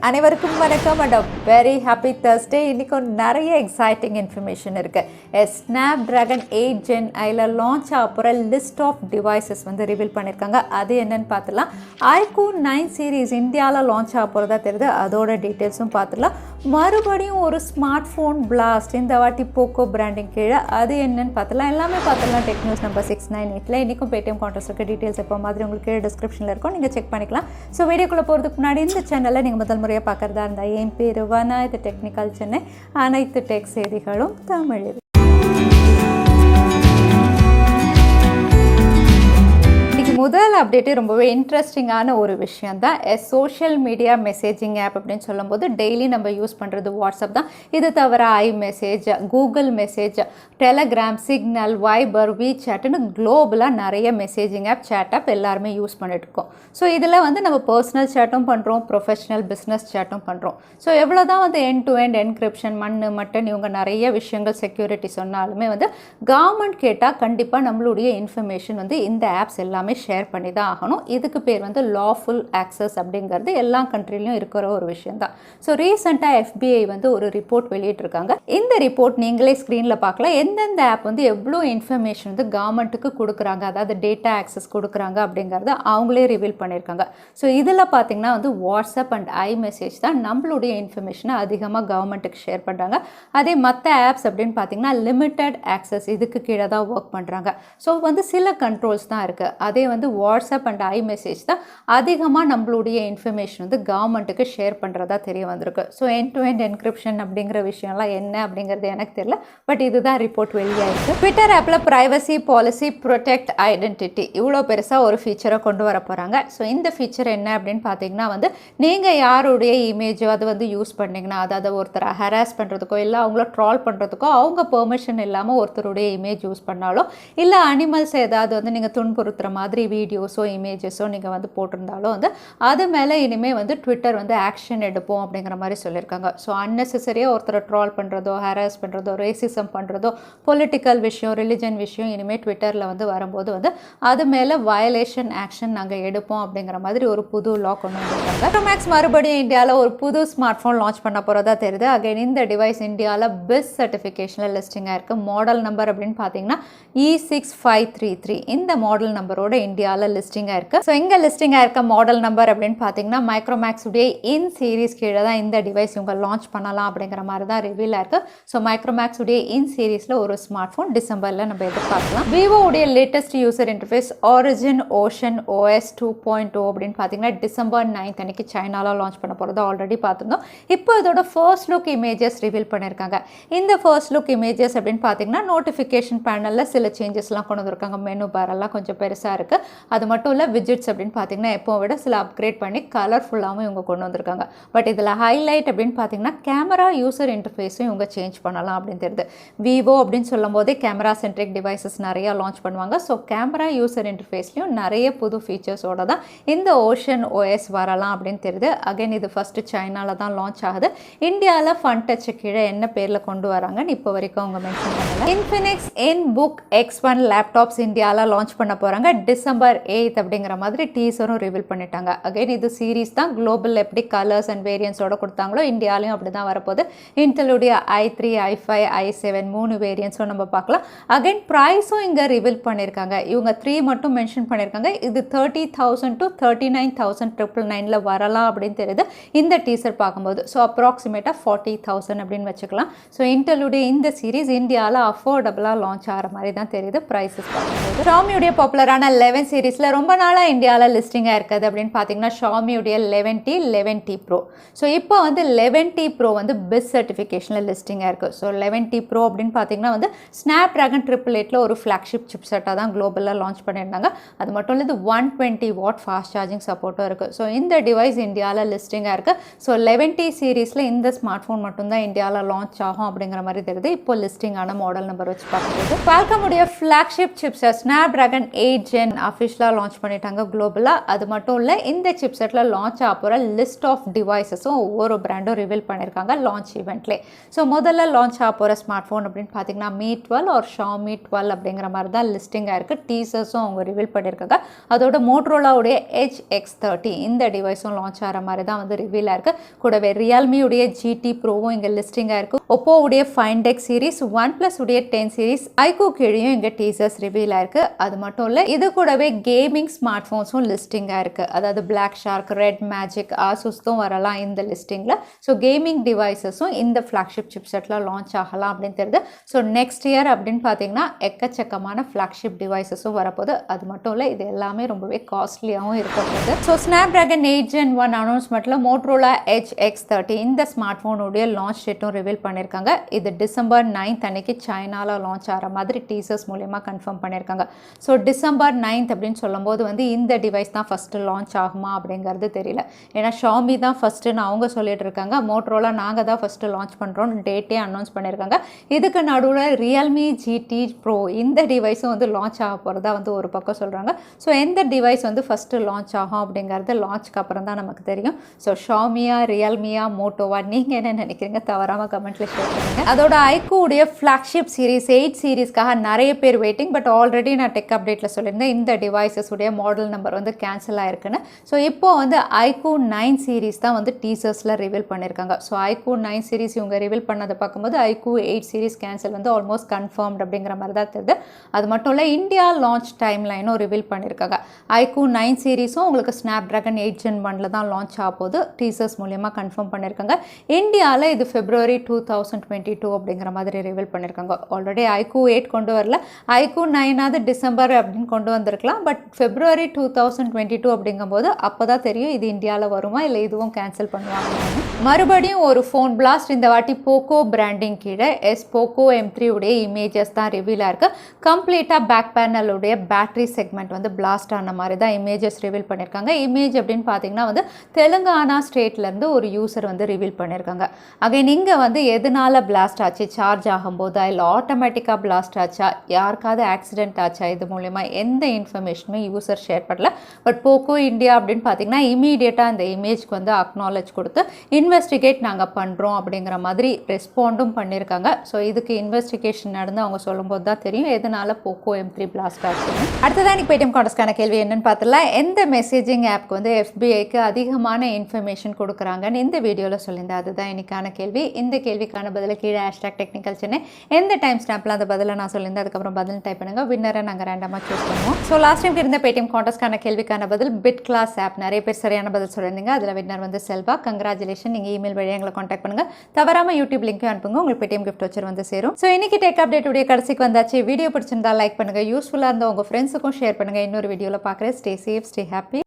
அனைவருக்கும் வணக்கம் and very happy Thursday. இன்னைக்கு நிறைய எக்ஸைட்டிங் இன்ஃபர்மேஷன் இருக்குது. Snapdragon 8 Gen ஐல லான்ச் ஆகிற லிஸ்ட் ஆஃப் டிவைசஸ் ரிவீல் பண்ணியிருக்காங்க. அது என்னன்னு பார்த்துலாம். iQOO 9 சீரீஸ் இந்தியாவில் லான்ச் ஆக போகிறதா தெரியுது. அதோட டீட்டெயில்ஸும் பார்த்துலாம். மறுபடியும் ஒரு ஸ்மார்ட் ஃபோன் பிளாஸ்ட், இந்த வாட்டி போக்கோ பிராண்டிங் கீழே, அது என்னன்னு பார்த்துலாம். எல்லாமே பார்த்துலாம். டெக் நியூஸ் நம்பர் 698 இன்றைக்கும் பேடிஎம் கான்டெஸ்ட் இருக்க டீட்டெயில்ஸ் எப்போ மாதிரி உங்களுக்கு கீழே டிஸ்கிரிப்ஷனில் இருக்கும், நீங்கள் செக் பண்ணிக்கலாம். ஸோ வீடியோக்குள்ளே போகிறதுக்கு முன்னாடி இந்த சேனலில் நீங்கள் முதல் முறையாக பார்க்குறதா இருந்தால் என் பேர் வனா, இது டெக்னிக்கல் சென்னை, அனைத்து டெக் செய்திகளும் தமிழில். முதல் அப்டேட்டே ரொம்பவே இன்ட்ரெஸ்டிங்கான ஒரு விஷயம் தான். சோஷியல் மீடியா மெசேஜிங் ஆப் அப்படின்னு சொல்லும்போது டெய்லி நம்ம யூஸ் பண்ணுறது வாட்ஸ்அப் தான். இது தவிர iMessage, Google message, Telegram, Signal, Viber, வீசாட்னு குளோபலாக நிறைய மெசேஜிங் ஆப், சேட் ஆப் எல்லாருமே யூஸ் பண்ணிட்டு இருக்கோம். ஸோ இதில் நம்ம பர்சனல் சேட்டும் பண்ணுறோம், ப்ரொஃபஷனல் பிஸ்னஸ் சேட்டும் பண்ணுறோம். ஸோ எவ்வளோ தான் end to end encryption mutton இவங்க நிறைய விஷயங்கள் செக்யூரிட்டி சொன்னாலுமே கவர்மெண்ட் கேட்டால் கண்டிப்பாக நம்மளுடைய இன்ஃபர்மேஷன் இந்த ஆப்ஸ் எல்லாமே ஷேர் பண்ணி தான் ஆகணும். இதுக்கு பேர் லாஃபுல் ஆக்சஸ் அப்படிங்கிறது எல்லா கண்ட்ரிலையும் இருக்கிற ஒரு விஷயம் தான். ஸோ ரீசெண்டாக FBI ஒரு ரிப்போர்ட் வெளியிட்டிருக்காங்க. இந்த ரிப்போர்ட் நீங்களே ஸ்க்ரீனில் பார்க்கலாம். எந்தெந்த ஆப் எவ்வளோ இன்ஃபர்மேஷன் கவர்மெண்ட்டுக்கு கொடுக்குறாங்க, அதாவது டேட்டா ஆக்சஸ் கொடுக்குறாங்க அப்படிங்கிறத அவங்களே ரிவீல் பண்ணியிருக்காங்க. ஸோ இதில் பார்த்தீங்கன்னா வாட்ஸ்அப் அண்ட் iMessage தான் நம்மளுடைய இன்ஃபர்மேஷனை அதிகமாக கவர்மெண்ட்டுக்கு ஷேர் பண்ணுறாங்க. அதே மற்ற ஆப்ஸ் அப்படின்னு பார்த்தீங்கன்னா லிமிட்டட் ஆக்சஸ், இதுக்கு கீழே தான் ஒர்க் பண்ணுறாங்க. ஸோ சில கண்ட்ரோல்ஸ் தான் இருக்குது. அதே வாட்ஸ்அப் அண்ட் iMessage தான் அதிகமாக நம்மளுடைய இன்ஃபர்மேஷன் கவர்மெண்ட்டுக்கு ஷேர் பண்ணுறதா தெரிய வந்திருக்கு. So end to end encryption அப்படிங்கிற விஷயம்லாம் என்ன அப்படிங்கிறது எனக்கு தெரியல. பட் இதுதான் ரிப்போர்ட் வெளியாயிருக்கு. ட்விட்டர் ஆப்பில் ப்ரைவசி பாலிசி ப்ரொடெக்ட் ஐடென்டிட்டி இவ்வளோ பெருசாக ஒரு ஃபீச்சரை கொண்டு வர போகிறாங்க. ஸோ இந்த ஃபீச்சர் என்ன அப்படின்னு பார்த்தீங்கன்னா நீங்கள் யாருடைய இமேஜோ அது யூஸ் பண்ணிங்கன்னா, அதாவது ஒருத்தரை ஹராஸ் பண்ணுறதுக்கோ இல்லை அவங்கள ட்ரால் பண்ணுறதுக்கோ அவங்க பெர்மிஷன் இல்லாமல் ஒருத்தருடைய இமேஜ் யூஸ் பண்ணாலோ இல்லை அனிமல்ஸ் ஏதாவது நீங்கள் துன்புறுத்துகிற மாதிரி வீடியோஸோ இமேஜஸோ நீங்கள் போட்டிருந்தாலும் அது மேலே இனிமேல் ட்விட்டர் ஆக்ஷன் எடுப்போம் அப்படிங்கிற மாதிரி சொல்லியிருக்காங்க. ஸோ அன்னெசரியாக ஒருத்தரை ட்ரால் பண்ணுறதோ, ஹராஸ் பண்ணுறதோ, ரேசிசம் பண்ணுறதோ, பொலிட்டிக்கல் விஷயம், ரிலிஜன் விஷயம் இனிமேல் ட்விட்டரில் வரும்போது அது மேலே வயலேஷன் ஆக்ஷன் நாங்கள் எடுப்போம் அப்படிங்கிற மாதிரி ஒரு புது லா கொண்டு வந்திருக்காங்க. Micromax மறுபடியும் இந்தியாவில் ஒரு புது ஸ்மார்ட் ஃபோன் லான்ச் பண்ண போகிறதா தெரியுது. அகைன் இந்த டிவைஸ் இந்தியாவில் பெஸ்ட் சர்டிஃபிகேஷனில் லிஸ்டிங்காக இருக்குது. மாடல் நம்பர் அப்படின்னு பார்த்தீங்கன்னா E6533 இந்த மாடல் நம்பரோட இந்தியாவில் லிஸ்டிங்காக இருக்குது. ஸோ இங்கே லிஸ்டிங்காக இருக்க மாடல் நம்பர் அப்படின்னு பார்த்தீங்கன்னா மைக்ரோமேக்ஸ் உடைய இன் சீரீஸ் கீழே தான் இந்த டிவைஸ் இவங்க லான்ச் பண்ணலாம் அப்படிங்கிற மாதிரி தான் ரிவீல் ஆயிருக்கு. ஸோ மைக்ரோமேக்ஸ் உடைய இன் சீரீஸில் ஒரு ஸ்மார்ட் ஃபோன் டிசம்பரில் நம்ம எதிர்பார்க்கலாம். விவோ உடைய latest user interface origin ocean OS 2.0 அப்படின்னு பார்த்தீங்கன்னா டிசம்பர் 9 அன்னைக்கு சைனாவில் லான்ச் பண்ண போகிறத ஆல்ரெடி பார்த்துருந்தோம். இப்போ இதோட ஃபர்ஸ்ட் லுக் இமேஜஸ் ரிவீல் பண்ணியிருக்காங்க. இந்த ஃபர்ஸ்ட் லுக் இமேஜஸ் அப்படின்னு பார்த்தீங்கன்னா நோட்டிஃபிகேஷன் பேனலில் சில சேஞ்சஸ்லாம் கொண்டு வந்திருக்காங்க. மெனு பாரெல்லாம் கொஞ்சம் பெருசாக இருக்குது. அது மட்டும் இல்லை, விஜிட்ஸ் அப்படின்னு பார்த்தீங்கன்னா எப்போ விட சில அப்கிரேட் பண்ணி கலர்ஃபுல்லாகவும் இவங்க கொண்டு வந்திருக்காங்க. பட் இதில் ஹைலைட் அப்படின்னு பார்த்தீங்கன்னா கேமரா யூசர் இன்டர்ஃபேஸும் இவங்க சேஞ்ச் பண்ணலாம் அப்படின்னு தெரியுது. விவோ அப்படின்னு சொல்லும் போதே கேமரா சென்ட்ரிக் டிவைசஸ் நிறையா லான்ச் பண்ணுவாங்க. ஸோ கேமரா யூசர் இன்டர்ஃபேஸ்லையும் நிறைய புது ஃபீச்சர்ஸோட தான் இந்த ஓஷன் OS வரலாம் அப்படின்னு தெரியுது. அகைன் இது ஃபஸ்ட்டு சைனாவில் தான் லான்ச் ஆகுது. இந்தியாவில் ஃபன் டச் கீழே என்ன பேரில் கொண்டு வராங்கன்னு இப்போ வரைக்கும் அவங்க மென்ஷன் பண்ணல. Infinix In Book X1 laptops இந்தியாவில் லான்ச் பண்ண போகிறாங்க டிசம்பர் 8 அப்படிங்கிற மாதிரி டீசரும் ரிவீல் பண்ணிட்டாங்க. அகைன் இது சீரீஸ் தான். குளோபல் எப்படி கலர்ஸ் அண்ட் வேரியன்ஸோட கொடுத்தாங்களோ இந்தியாலையும் அப்படி தான் வரப்போகுது. இன்டெலுடைய i3, i5, i7 3 வேரியன்ஸும் நம்ம பார்க்கலாம். அகைன் ப்ரைஸும் இங்கே ரிவீல் பண்ணியிருக்காங்க. இவங்க 3 மட்டும் மென்ஷன் பண்ணியிருக்காங்க. இது 30,000 to 39,999 வரலாம் அப்படின்னு தெரியுது இந்த டீசர் பார்க்கும்போது. ஸோ அப்ராக்சிமேட்டாக 40,000 அப்படின்னு வச்சுக்கலாம். ஸோ இன்டெலுடைய இந்த சீரீஸ் இந்தியாவில் அஃபோர்டபுளாக லான்ச் ஆகிற மாதிரி தான் தெரியுது ப்ரைஸஸ் பார்க்கும்போது. ஷாமியுடைய பாப்புலரான 11 சீரீஸில் ரொம்ப நாளாக இந்தியாவில் லிஸ்டிங்காக இருக்குது அப்படின்னு பார்த்தீங்கன்னா ஷாமியுடைய 11T, 11T Pro. ஸோ இப்போ 11T Pro பெஸ்ட் சர்டிஃபிகேஷனில் லிஸ்டிங்காக இருக்குது. ஸோ 11T Pro அப்படின்னு பார்த்தீங்கன்னா Snapdragon 888 ஒரு ஃப்ளாக்ஷிப் சிப் செட்டாக தான் குளோபலாக லான்ச் பண்ணியிருந்தாங்க. அது மட்டும் இல்லை, இது 120 வாட் ஃபாஸ்ட் சார்ஜிங் சப்போர்ட்டும் இருக்குது. ஸோ இந்த டிவைஸ் இந்தியாவில் லிஸ்டிங்காக இருக்குது. ஸோ 11T சீரீஸில் இந்த ஸ்மார்ட் ஃபோன் மட்டும்தான் இந்தியாவில் லான்ச் ஆகும் அப்படிங்கிற மாதிரி தெரியுது. இப்போ லிஸ்டிங்கான மாடல் நம்பர் வச்சு பார்க்கும்போது Qualcomm உடைய ஃப்ளாக்ஷிப் சிப்ஸ் Snapdragon 8 Gen அஃபிஷியலாக லான்ச் பண்ணிட்டாங்க குளோபலாக. அது மட்டும் இல்லை, இந்த சிப்செட்டில் லான்ச் ஆக போகிற லிஸ்ட் ஆஃப் டிவைசஸும் ஒவ்வொரு பிராண்டும் ரிவீல் பண்ணியிருக்காங்க லான்ச் ஈவெண்ட்லேயே. ஸோ முதல்ல லான்ச் ஆக போகிற ஸ்மார்ட் ஃபோன் அப்படின்னு பார்த்தீங்கன்னா Mi 12 ஒரு Xiaomi 12 அப்படிங்கிற மாதிரி தான் லிஸ்டிங்காக இருக்குது. டீசர்ஸும் அவங்க ரிவீல் பண்ணியிருக்காங்க. அதோட மோட்டரோலாவுடைய Edge X30 இந்த டிவைஸும் லான்ச் ஆகிற மாதிரி தான் வந்து ரிவீலாக இருக்குது. கூடவே ரியல்மியுடைய GT ப்ரோவும் இங்கே லிஸ்டிங்காக இருக்குது. ஒப்போவுடைய Find X சீரிஸ், OnePlus உடைய 10 சீரிஸ், iQOO கீழேயும் இங்கே டீசர்ஸ் ரிவீல் ஆயிருக்கு. அது மட்டும் இல்லை, இது கூடவே கேமிங் ஸ்மார்ட் ஃபோன்ஸும் லிஸ்டிங்காக இருக்குது. அதாவது Black Shark, Red Magic, Asusதும் வரலாம் இந்த லிஸ்டிங்கில். ஸோ கேமிங் டிவைசஸும் இந்த ஃப்ளாக்ஷிப் சிப்செட்டில் லான்ச் ஆகலாம் அப்படின்னு தெரியுது. ஸோ நெக்ஸ்ட் இயர் அப்படின்னு பார்த்தீங்கன்னா எக்கச்சக்கமான ஃப்ளாக்ஷிப் டிவைசஸும் வரப்போகுது. அது மட்டும் இல்லை, இது எல்லாமே ரொம்பவே காஸ்ட்லியாகவும் இருக்க போகுது. So Snapdragon 8 Gen 1 அனௌன்ஸ்மெண்ட்டில் Motorola Edge X30 இந்த ஸ்மார்ட் ஃபோனுடைய லான்ச் டேட்டும் ரிவீல் பண்ணியிருக்காங்க. இது December 9th அன்னைக்கு சைனாவில் லான்ச் ஆகிற மாதிரி டீசர்ஸ் மூலமா கன்ஃபார்ம் பண்ணியிருக்காங்க. ஸோ December 9th அப்படின்னு சொல்லும்போது வந்து இந்த டிவைஸ் தான் ஃபஸ்ட்டு லான்ச் ஆகுமா அப்படிங்கிறது தெரியல. ஏன்னா Xiaomi தான் ஃபஸ்ட்டுன்னு அவங்க சொல்லிட்டு இருக்காங்க. மோட்டரோலா நாங்கள் தான் ஃபஸ்ட்டு லான்ச் பண்ணுறோம் டேட்டே அனௌன்ஸ் பண்ணியிருக்காங்க. இதுக்கு நடுவில் ரியல்மி GT ப்ரோ இந்த டிவைஸும் வந்து லான்ச் ஆக போகிறதா வந்து ஒரு பக்கம் சொல்கிறாங்க. ஸோ எந்த டிவைஸ் வந்து ஃபஸ்ட்டு லான்ச் ஆகும் அப்படிங்கிறது லான்ச்க்கு அப்புறம் தான் நமக்கு தெரியும். ஸோ Xiaomiயா, ரியல்மியா, மோட்டோவா, நீங்கள் என்ன நினைக்கிறீங்க? தவறாமல் கமெண்ட்டில் ஷேர் பண்ணுங்கள். அதோட iQOO உடைய ஃப்ளாக்ஷிப் சீரிஸ் 8 சீரிஸ்க்காக நிறைய பேர் வெயிட்டிங். பட் ஆல்ரெடி நான் டெக் அப்டேட்டில் சொல்லியிருந்தேன் இந்த டிவைசஸ் உடைய மாடல் நம்பர் வந்து கேன்சல் ஆயிருக்குன்னு. ஸோ இப்போ வந்து iQOO 9 சீரிஸ் தான் வந்து டீசர்ஸில் ரிவீல் பண்ணியிருக்காங்க. ஸோ iQOO 9 சீரிஸ் இவங்க ரிவீல் பண்ணதை பார்க்கும்போது iQOO 8 சீரிஸ் கேன்சல் வந்து ஆல்மோஸ்ட் கன்ஃபார்ம்ட் அப்படிங்கிற மாதிரி தான் தெரியுது. அது மட்டும் இல்லை, இந்தியா லான்ச் டைம் லைனும் ரிவீல் பண்ணியிருக்காங்க. iQOO 9 சீரிஸும் உங்களுக்கு Snapdragon 8 Gen 1 தான் லான்ச் ஆக போகுது. டீசர்ஸ் மூலியமாக கன்ஃபார்ம் பண்ணியிருக்காங்க. இந்தியாவில் இது February 2022 அப்படிங்கிற மாதிரி ரிவீல் பண்ணியிருக்காங்க. ஆல்ரெடி iQOO 8 கொண்டு வரல, iQOO 9 டிசம்பர் அப்படின்னு கொண்டு வந்திருக்கலாம். பட் February 2022 அப்படிங்கும்போது அப்போ தான் தெரியும் இது இந்தியாவில் வருமா இல்லை இதுவும் கேன்சல் பண்ணுவாங்க. மறுபடியும் ஒரு ஃபோன் பிளாஸ்ட். இந்த வாட்டி போக்கோ பிராண்டிங் கீழே Poco M3 உடைய இமேஜஸ் தான் ரிவீல் ஆயிருக்கு. கம்ப்ளீட்டாக பேக் பேனலுடைய பேட்டரி செக்மெண்ட் வந்து பிளாஸ்ட் ஆன மாதிரி தான் இமேஜஸ் ரிவீல் பண்ணியிருக்காங்க. இமேஜ் அப்படின்னு பார்த்தீங்கன்னா வந்து தெலுங்கானா ஸ்டேட்லேருந்து ஒரு யூசர் வந்து ரிவீல் பண்ணியிருக்காங்க. அகைன் இங்கே வந்து எதனால பிளாஸ்ட் ஆச்சு, சார்ஜ் ஆகும்போதா இல்லை ஆட்டோமேட்டிக்காக பிளாஸ்ட் ஆச்சா, யாருக்காவது ஆக்சிடென்ட் ஆச்சா, இது மூலமா எந்த இன்ஃபர்மேஷனுமே யூசர் ஷேர் பண்ணல. பட் போக்கோ இந்தியா அப்படின்னு பார்த்தீங்கன்னா இமீடியட்டாக அந்த இமேஜ்க்கு வந்து அக்னாலேஜ் கொடுத்து இன்வெஸ்டிகேட் நாங்கள் பண்ணுறோம் அப்படிங்கிற மாதிரி ரெஸ்பாண்டும் பண்ணியிருக்காங்க. ஸோ இதுக்கு இன்வெஸ்டிகேஷன் நடந்து அவங்க சொல்லும்போது தான் தெரியும் எதனால போக்கோ M3 பிளாஸ்ட் ஆச்சுன்னு. அடுத்ததான் எனக்கு பேடிஎம் கான்டெஸ்ட்கான கேள்வி என்னன்னு பார்த்தலாம். எந்த மெசேஜிங் ஆப்க்கு வந்து FBIக்கு அதிகமான இன்ஃபர்மேஷன் கொடுக்குறாங்கன்னு இந்த வீடியோவில் சொல்லியிருந்தேன். அதுதான் இன்னைக்கான கேள்வி. இந்த கேள்விக்கான பதில கீழே #technical chennai எந்த டைம் ஸ்டாம்பில் அந்த பதிலை நான் சொல்லியிருந்தேன் அதுக்கப்புறம் பதில் டைப் பண்ணுங்க. வின்னரை நாங்கள் ரேண்டமாக சூஸ் பண்ணுவோம். ஸோ லாஸ்ட் டைம் இருந்த பேடிஎம் கான்டெஸ்ட்கான கேள்விக்கான பதில் பிட் கிளாஸ் ஆப். நிறைய பேர் சரியான பதில் சொல்லியிருந்தீங்க. அதில் வின்னர் வந்து செல்வா. கங்க்ராச்சுலேஷன். நீங்கள் இமெயில் வழியாக எங்களை காண்டாக்ட் பண்ணுங்க. தவறாமல் யூடியூப் லிங்க்கும் அனுப்புங்க. உங்களுக்கு பேடிஎம் கிஃப்ட் வச்சர் வந்து சேரும். ஸோ இன்னைக்கு டெக் அப்டேட் உடைய கடைசிக்கு வந்தாச்சு. வீடியோ பிடிச்சிருந்தா லைக் பண்ணுங்க. யூஸ்ஃபுல்லாக இருந்த உங்கள் ஃப்ரெண்ட்ஸுக்கும் ஷேர் பண்ணுங்க. இன்னொரு வீடியோவில் பார்க்குறேன். Stay safe, stay happy.